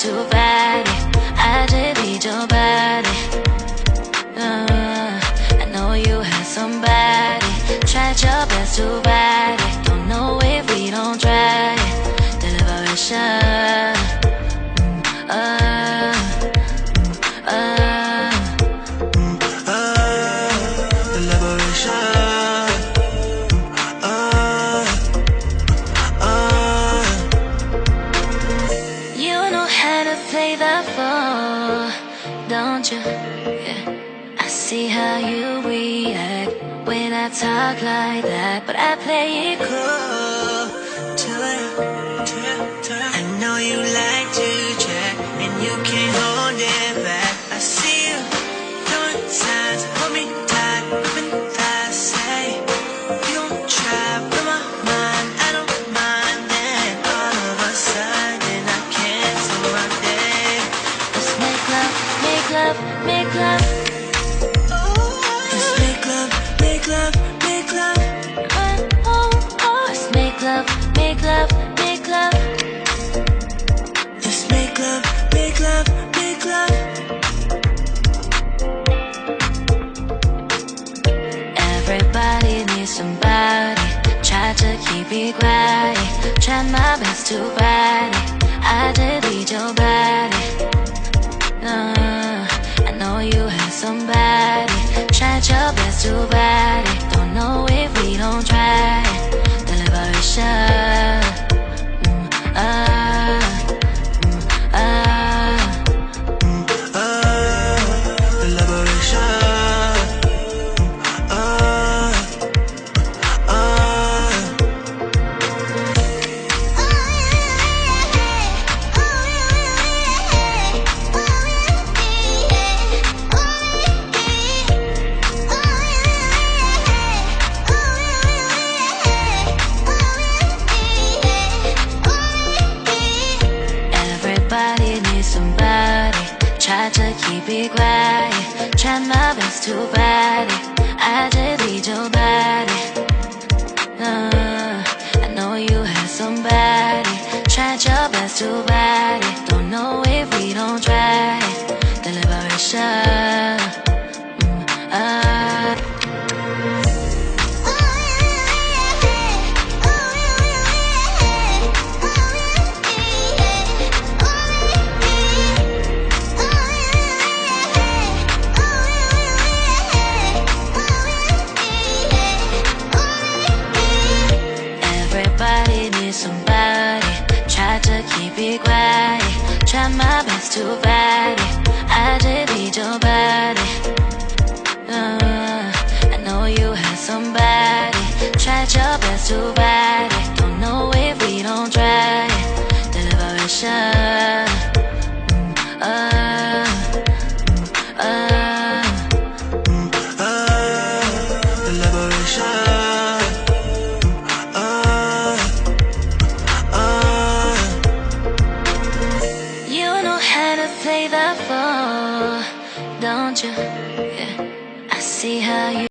too bad. I just need your body. I know you had somebody, tried your best to ride it. Don't know if we don't try it. Deliberation. You know how to play the floor, don't you? Yeah. I see how you react when I talk like that, but I play it cool. I know you like to chat and you can't hold it back. I see you doing signs, hold me tight, open thighs, say you gon' try, blow my mind, I don't mind. Then all of a sudden I cancel my day. Let's make love, make love, make love. Let's make love, make love, make love. Let's make love, make love, make love. Let's make love, make love, make love. Everybody needs somebody, try to keep it quiet, try my best to ride it. I just need your body. I know you had somebody, tried your best to ride it. Don't know if we don't try it. Deliberation. Everybody needs somebody, try to keep it quiet, try my best to ride it. I just need your body. I know you had somebody, tried your best to ride it. Don't know if we don't try it. Deliberation. Everybody needs somebody, try to keep it quiet, try my best to ride it. I just need your body. I know you had somebody, tried your best to ride it. Don't know if we don't try it. Deliberation. Play the floor, don't you? Yeah. I see how you